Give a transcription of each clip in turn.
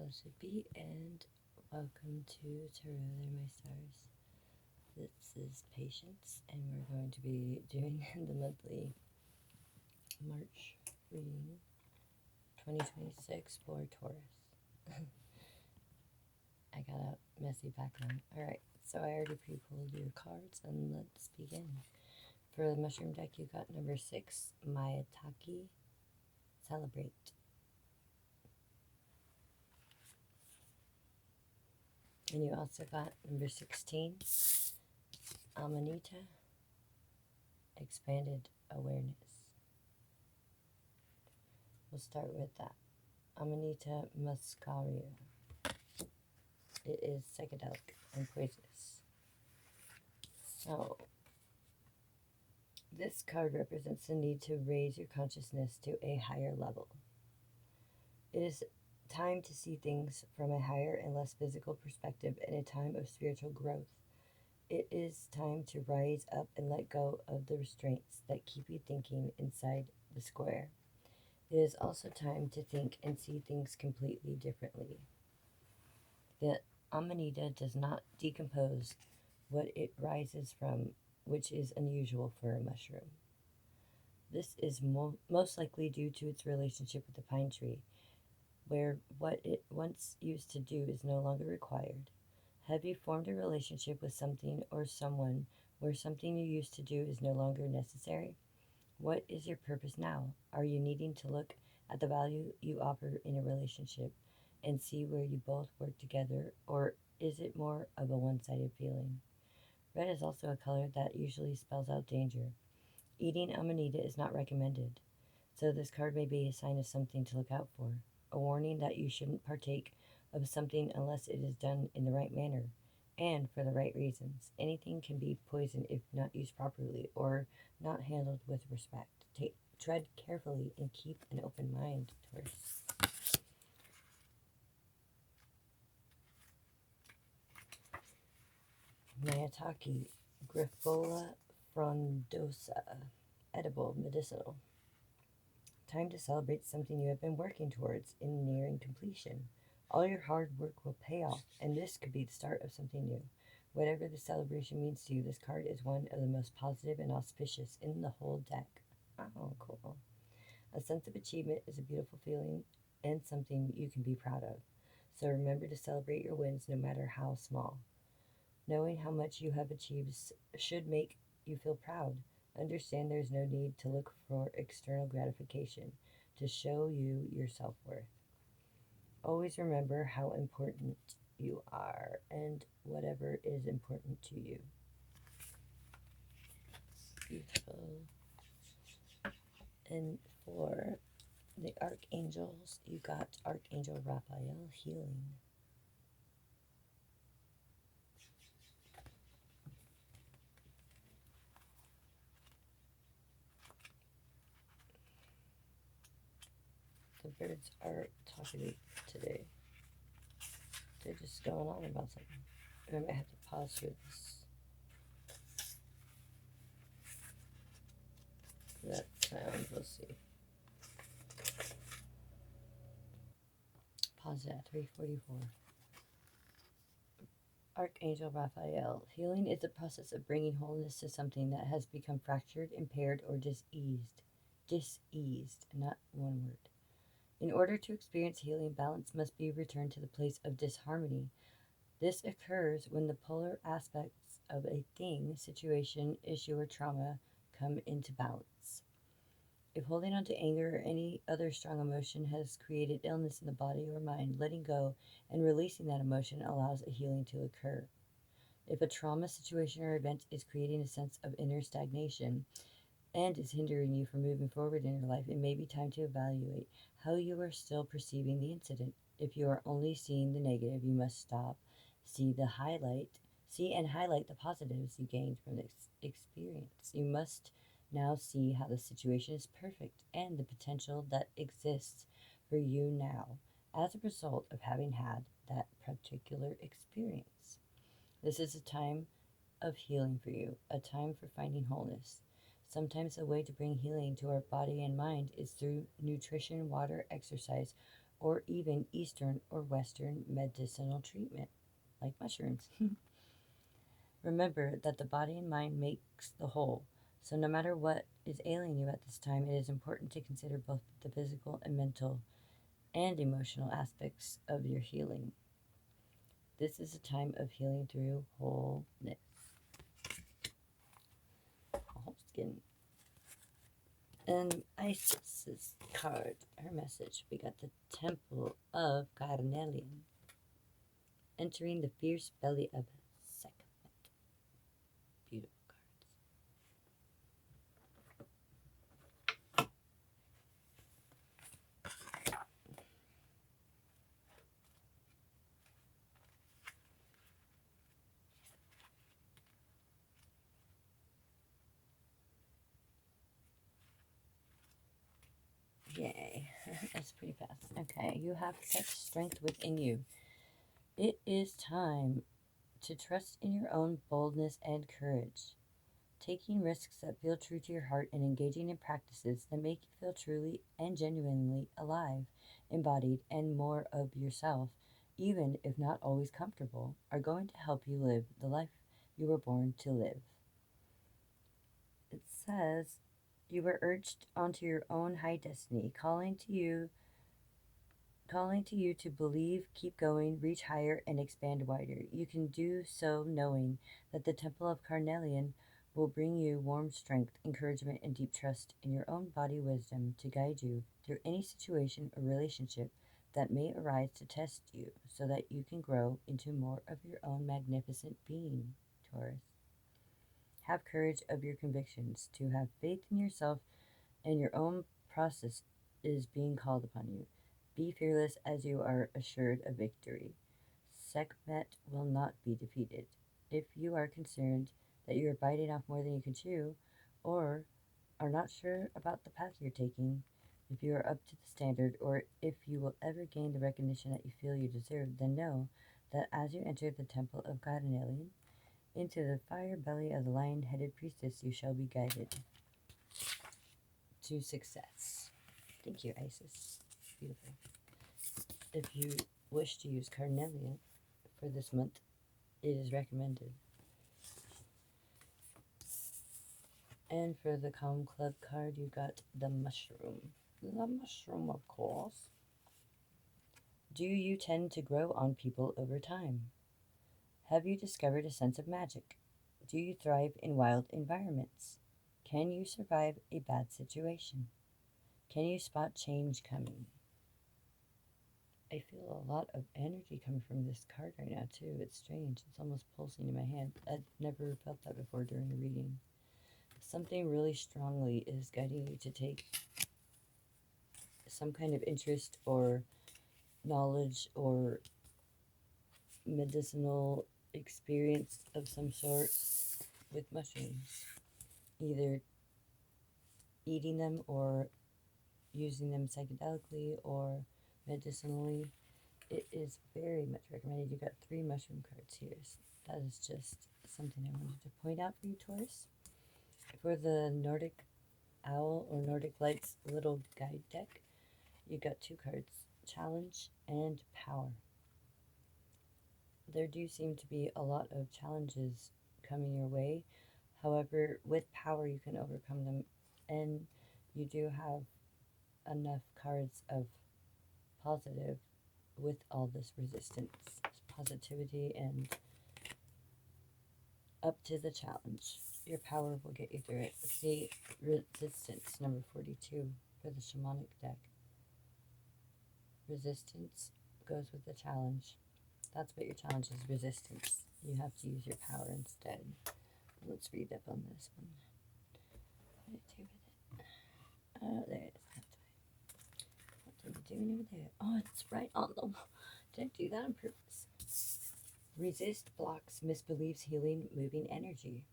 Fellowship, and welcome to Tarot. They're my stars. This is Patience, and we're going to be doing the monthly March reading 2026 for Taurus. I got a messy background. Alright, so I already pre-pulled your cards, and let's begin. For the mushroom deck, you got number 6, Mayataki, Celebrate. And you also got number 16, Amanita, Expanded Awareness. We'll start with that. Amanita muscaria. It is psychedelic and poisonous. So, this card represents the need to raise your consciousness to a higher level. It is time to see things from a higher and less physical perspective in a time of spiritual growth. It is time to rise up and let go of the restraints that keep you thinking inside the square. It is also time to think and see things completely differently. The Amanita does not decompose what it rises from, which is unusual for a mushroom. This is most likely due to its relationship with the pine tree, where what it once used to do is no longer required. Have you formed a relationship with something or someone where something you used to do is no longer necessary? What is your purpose now? Are you needing to look at the value you offer in a relationship and see where you both work together, or is it more of a one-sided feeling? Red is also a color that usually spells out danger. Eating Amanita is not recommended, so this card may be a sign of something to look out for, a warning that you shouldn't partake of something unless it is done in the right manner and for the right reasons. Anything can be poison if not used properly or not handled with respect. Tread carefully and keep an open mind, Taurus. Mayataki, Grifola frondosa, edible, medicinal. Time to celebrate something you have been working towards in nearing completion. All your hard work will pay off, and this could be the start of something new. Whatever the celebration means to you, this card is one of the most positive and auspicious in the whole deck. Oh, cool. A sense of achievement is a beautiful feeling and something you can be proud of. So remember to celebrate your wins no matter how small. Knowing how much you have achieved should make you feel proud. Understand there is no need to look for external gratification to show you your self-worth. Always remember how important you are and whatever is important to you. Beautiful. And for the archangels, you got Archangel Raphael, healing. The birds are talkative today. They're just going on about something. I might have to pause for this. That sound, we'll see. Pause at 3:44. Archangel Raphael. Healing is the process of bringing wholeness to something that has become fractured, impaired, or diseased. Diseased, not one word. In order to experience healing, balance must be returned to the place of disharmony. This occurs when the polar aspects of a thing, situation, issue, or trauma come into balance. If holding on to anger or any other strong emotion has created illness in the body or mind, letting go and releasing that emotion allows a healing to occur. If a trauma, situation, or event is creating a sense of inner stagnation and is hindering you from moving forward in your life, it may be time to evaluate how you are still perceiving the incident. If you are only seeing the negative, you must stop, see and highlight the positives you gained from this experience. You must now see how the situation is perfect and the potential that exists for you now as a result of having had that particular experience. This is a time of healing for you, a time for finding wholeness. Sometimes a way to bring healing to our body and mind is through nutrition, water, exercise, or even Eastern or Western medicinal treatment, like mushrooms. Remember that the body and mind makes the whole, so no matter what is ailing you at this time, it is important to consider both the physical and mental and emotional aspects of your healing. This is a time of healing through wholeness. Whole skin. And Isis's card, her message, we got the Temple of Carnelian, entering the fierce belly of Sekhmet. Beautiful cards. Yay. That's pretty fast. Okay, you have such strength within you. It is time to trust in your own boldness and courage. Taking risks that feel true to your heart and engaging in practices that make you feel truly and genuinely alive, embodied, and more of yourself, even if not always comfortable, are going to help you live the life you were born to live. It says, you were urged onto your own high destiny, calling to you to believe, keep going, reach higher, and expand wider. You can do so knowing that the Temple of Carnelian will bring you warm strength, encouragement, and deep trust in your own body wisdom to guide you through any situation or relationship that may arise to test you so that you can grow into more of your own magnificent being, Taurus. Have courage of your convictions, to have faith in yourself and your own process is being called upon you. Be fearless as you are assured of victory. Sekhmet will not be defeated. If you are concerned that you are biting off more than you can chew, or are not sure about the path you're taking, if you are up to the standard, or if you will ever gain the recognition that you feel you deserve, then know that as you enter the Temple of Ganelian, into the fire belly of the lion-headed priestess, you shall be guided to success. Thank you, Isis. Beautiful. If you wish to use carnelian for this month, it is recommended. And for the Calm Club card, you got the mushroom. The mushroom, of course. Do you tend to grow on people over time? Have you discovered a sense of magic? Do you thrive in wild environments? Can you survive a bad situation? Can you spot change coming? I feel a lot of energy coming from this card right now, too. It's strange. It's almost pulsing in my hand. I've never felt that before during a reading. Something really strongly is guiding you to take some kind of interest or knowledge or medicinal experience of some sort with mushrooms. Either eating them or using them psychedelically or medicinally. It is very much recommended. You got 3 mushroom cards here. So that is just something I wanted to point out for you, Taurus. For the Nordic Owl or Nordic Lights little guide deck, you got 2 cards, Challenge and Power. There do seem to be a lot of challenges coming your way. However, with power, you can overcome them, and you do have enough cards of positive with all this resistance, positivity, and up to the challenge. Your power will get you through it. See, resistance, number 42 for the shamanic deck. Resistance goes with the challenge. That's what your challenge is, resistance. You have to use your power instead. Let's read up on this one. What did I do with it? Oh, there it is. What are we doing over there? Oh, it's right on the wall. Did I do that on purpose? Resist blocks, misbeliefs, healing, moving energy.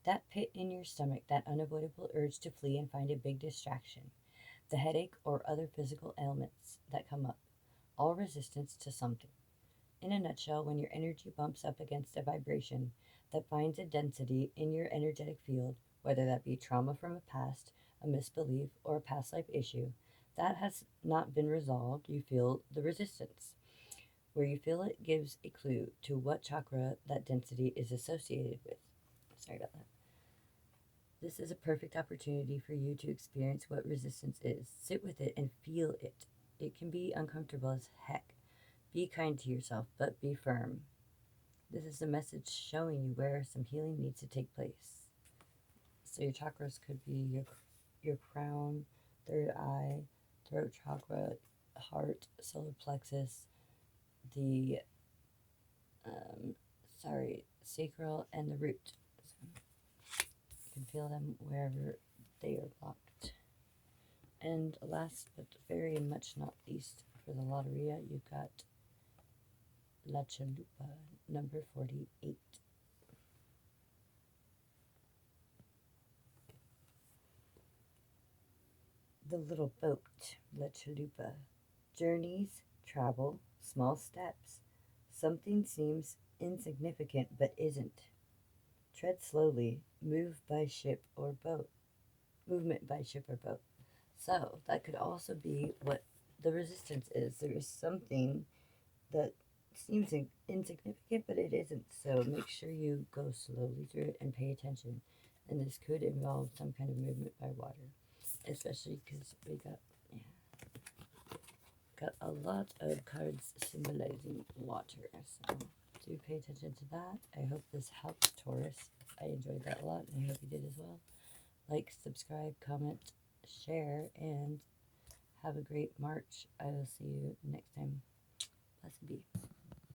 That pit in your stomach, that unavoidable urge to flee and find a big distraction, the headache or other physical ailments that come up, all resistance to something. In a nutshell, when your energy bumps up against a vibration that finds a density in your energetic field, whether that be trauma from a past, a misbelief, or a past life issue, that has not been resolved, you feel the resistance. Where you feel it gives a clue to what chakra that density is associated with. Sorry about that. This is a perfect opportunity for you to experience what resistance is. Sit with it and feel it. It can be uncomfortable as heck. Be kind to yourself, but be firm. This is a message showing you where some healing needs to take place. So your chakras could be your crown, third eye, throat chakra, heart, solar plexus, the sacral, and the root. So you can feel them wherever they are blocked. And last but very much not least, for the Lotteria, you've got La Chalupa, number 48. The little boat, La Chalupa. Journeys, travel, small steps. Something seems insignificant but isn't. Tread slowly, move by ship or boat. Movement by ship or boat. So that could also be what the resistance is. There is something that seems insignificant, but it isn't. So make sure you go slowly through it and pay attention. And this could involve some kind of movement by water, especially because we got a lot of cards symbolizing water. So do pay attention to that. I hope this helped, Taurus. I enjoyed that a lot, and I hope you did as well. Like, subscribe, comment, share, and have a great March. I will see you next time. Blessed be.